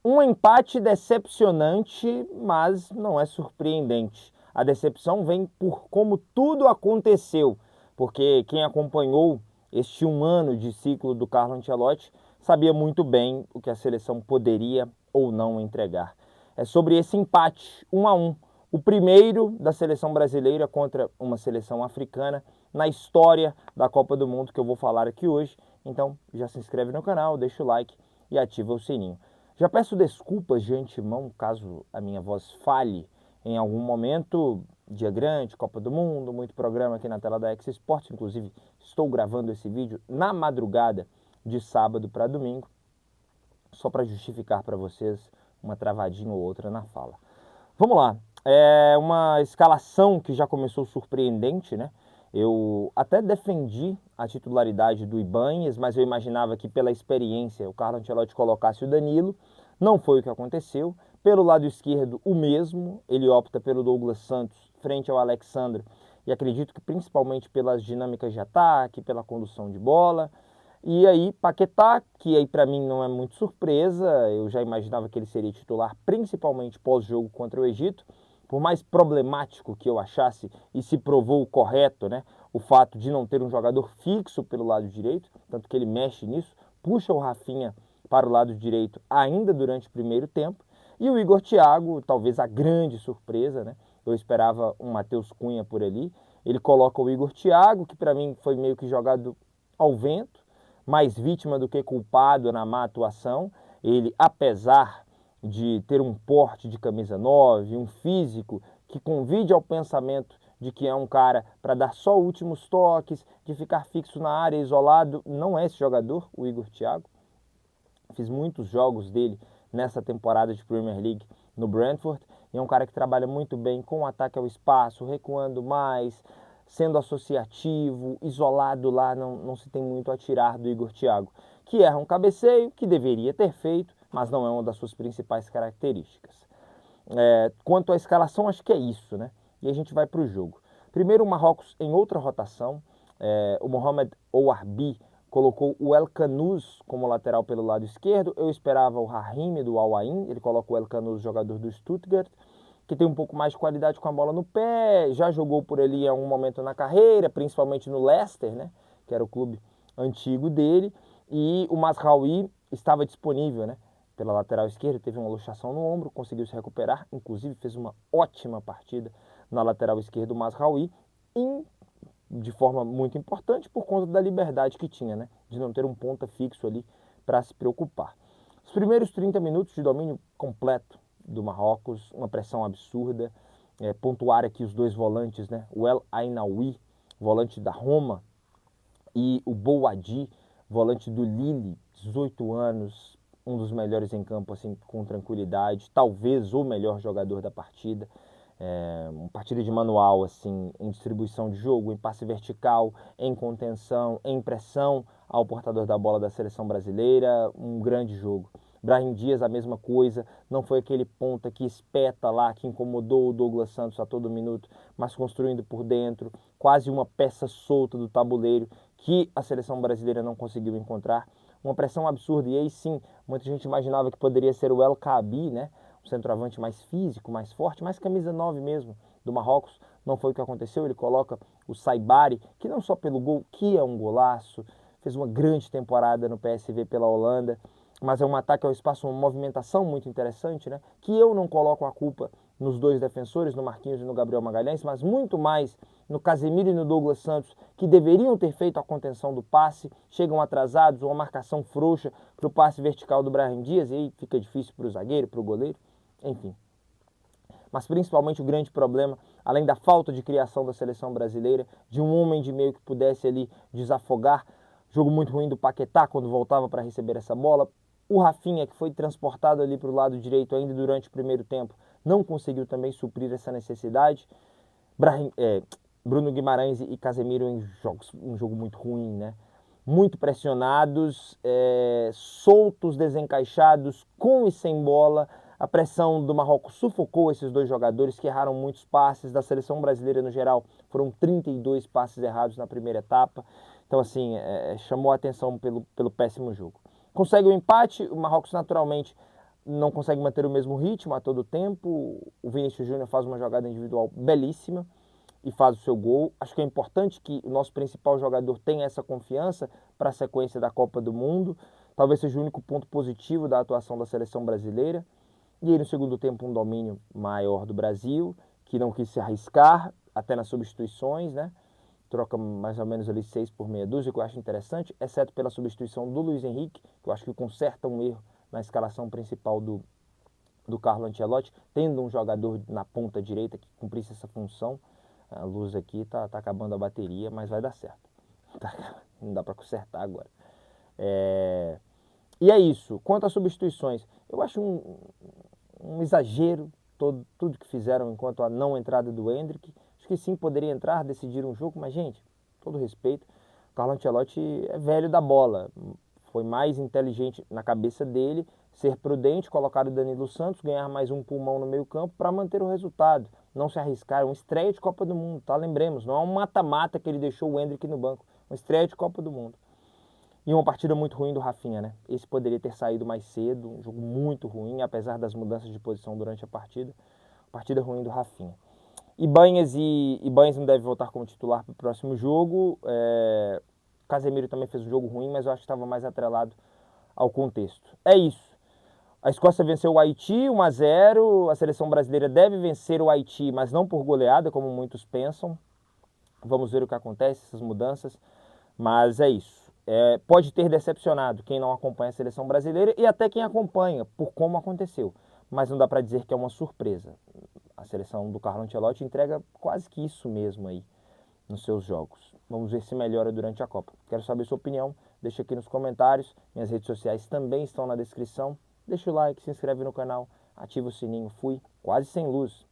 Um empate decepcionante, mas não é surpreendente. A decepção vem por como tudo aconteceu, porque quem acompanhou este um ano de ciclo do Carlo Ancelotti sabia muito bem o que a seleção poderia ou não entregar. É sobre esse empate 1-1, o primeiro da seleção brasileira contra uma seleção africana na história da Copa do Mundo que eu vou falar aqui hoje. Então já se inscreve no canal, deixa o like e ativa o sininho. Já peço desculpas de antemão caso a minha voz falhe em algum momento. Dia grande, Copa do Mundo, muito programa aqui na tela da X Sports. Inclusive, estou gravando esse vídeo na madrugada de sábado para domingo, só para justificar para vocês uma travadinha ou outra na fala. Vamos lá, é uma escalação que já começou surpreendente, né? Eu até defendi a titularidade do Ibanez, mas eu imaginava que pela experiência o Carlo Ancelotti colocasse o Danilo. Não foi o que aconteceu. Pelo lado esquerdo, o mesmo. Ele opta pelo Douglas Santos frente ao Alexandre. E acredito que principalmente pelas dinâmicas de ataque, pela condução de bola. E aí, Paquetá, que aí para mim não é muito surpresa, eu já imaginava que ele seria titular principalmente pós-jogo contra o Egito, por mais problemático que eu achasse, e se provou correto, né, o fato de não ter um jogador fixo pelo lado direito, tanto que ele mexe nisso, puxa o Rafinha para o lado direito ainda durante o primeiro tempo, e o Igor Thiago, talvez a grande surpresa, né, eu esperava um Matheus Cunha por ali, ele coloca o Igor Thiago, que para mim foi meio que jogado ao vento, mais vítima do que culpado na má atuação. Ele, apesar de ter um porte de camisa 9, um físico que convide ao pensamento de que é um cara para dar só últimos toques, de ficar fixo na área, isolado, não é esse jogador, o Igor Thiago. Fiz muitos jogos dele nessa temporada de Premier League no Brentford, e é um cara que trabalha muito bem com o ataque ao espaço, recuando mais, sendo associativo, isolado lá, não se tem muito a tirar do Igor Thiago, que erra um cabeceio, que deveria ter feito, mas não é uma das suas principais características. Quanto à escalação, acho que é isso, né? E a gente vai para o jogo. Primeiro o Marrocos em outra rotação, o Mohamed Ouarbi colocou o El Khanous como lateral pelo lado esquerdo. Eu esperava o Rahimi do Al Ain, ele coloca o El Khanous, jogador do Stuttgart, que tem um pouco mais de qualidade com a bola no pé, já jogou por ali em algum momento na carreira, principalmente no Leicester, né, que era o clube antigo dele, e o Mazraoui estava disponível, né, pela lateral esquerda, teve uma luxação no ombro, conseguiu se recuperar, inclusive fez uma ótima partida na lateral esquerda o Mazraoui, de forma muito importante por conta da liberdade que tinha, né, de não ter um ponta fixo ali para se preocupar. Os primeiros 30 minutos de domínio completo do Marrocos, uma pressão absurda, pontuar aqui os dois volantes, né, o El Ainaoui, volante da Roma, e o Bouadi, volante do Lille, 18 anos, um dos melhores em campo, assim, com tranquilidade, talvez o melhor jogador da partida. Uma partida de manual, assim, em distribuição de jogo, em passe vertical, em contenção, em pressão ao portador da bola da seleção brasileira, um grande jogo. Brahim Dias, a mesma coisa, não foi aquele ponta que espeta lá, que incomodou o Douglas Santos a todo minuto, mas construindo por dentro, quase uma peça solta do tabuleiro que a seleção brasileira não conseguiu encontrar. Uma pressão absurda, e aí sim, muita gente imaginava que poderia ser o El Kaabi, né? Um centroavante mais físico, mais forte, mais camisa 9 mesmo, do Marrocos. Não foi o que aconteceu, ele coloca o Saibari, que não só pelo gol, que é um golaço, fez uma grande temporada no PSV pela Holanda, mas é um ataque ao espaço, uma movimentação muito interessante, né? Que eu não coloco a culpa nos dois defensores, no Marquinhos e no Gabriel Magalhães, mas muito mais no Casemiro e no Douglas Santos, que deveriam ter feito a contenção do passe, chegam atrasados, uma marcação frouxa para o passe vertical do Brahim Dias, e aí fica difícil para o zagueiro, para o goleiro, enfim. Mas principalmente o grande problema, além da falta de criação da seleção brasileira, de um homem de meio que pudesse ali desafogar, jogo muito ruim do Paquetá quando voltava para receber essa bola, o Rafinha, que foi transportado ali para o lado direito ainda durante o primeiro tempo, não conseguiu também suprir essa necessidade. Bruno Guimarães e Casemiro em um jogo muito ruim, né? Muito pressionados, soltos, desencaixados, com e sem bola. A pressão do Marrocos sufocou esses dois jogadores que erraram muitos passes. Da seleção brasileira no geral, foram 32 passes errados na primeira etapa. Então, assim, chamou a atenção pelo péssimo jogo. Consegue o empate, o Marrocos naturalmente não consegue manter o mesmo ritmo a todo tempo. O Vinícius Júnior faz uma jogada individual belíssima e faz o seu gol. Acho que é importante que o nosso principal jogador tenha essa confiança para a sequência da Copa do Mundo. Talvez seja o único ponto positivo da atuação da seleção brasileira. E aí no segundo tempo um domínio maior do Brasil, que não quis se arriscar, até nas substituições, né? Troca mais ou menos ali 6 por meia dúzia, que eu acho interessante, exceto pela substituição do Luiz Henrique, que eu acho que conserta um erro na escalação principal do Carlo Ancelotti, tendo um jogador na ponta direita que cumprisse essa função. A luz aqui tá acabando a bateria, mas vai dar certo. Não dá para consertar agora. E é isso. Quanto às substituições, eu acho um exagero tudo que fizeram enquanto a não entrada do Endrick. Acho que sim, poderia entrar, decidir um jogo, mas, gente, todo respeito, o Carlo Ancelotti é velho da bola. Foi mais inteligente na cabeça dele ser prudente, colocar o Danilo Santos, ganhar mais um pulmão no meio campo para manter o resultado. Não se arriscar, uma estreia de Copa do Mundo, tá? Lembremos, não é um mata-mata que ele deixou o Endrick no banco, uma estreia de Copa do Mundo. E uma partida muito ruim do Rafinha, né? Esse poderia ter saído mais cedo, um jogo muito ruim, apesar das mudanças de posição durante a partida. Partida ruim do Rafinha. Ibanhas não deve voltar como titular para o próximo jogo. Casemiro também fez um jogo ruim, mas eu acho que estava mais atrelado ao contexto. É isso. A Escócia venceu o Haiti 1-0. A seleção brasileira deve vencer o Haiti, mas não por goleada, como muitos pensam. Vamos ver o que acontece, essas mudanças. Mas é isso. Pode ter decepcionado quem não acompanha a seleção brasileira e até quem acompanha, por como aconteceu. Mas não dá para dizer que é uma surpresa. A seleção do Carlo Ancelotti entrega quase que isso mesmo aí nos seus jogos. Vamos ver se melhora durante a Copa. Quero saber sua opinião, deixa aqui nos comentários. Minhas redes sociais também estão na descrição. Deixa o like, se inscreve no canal, ativa o sininho. Fui quase sem luz.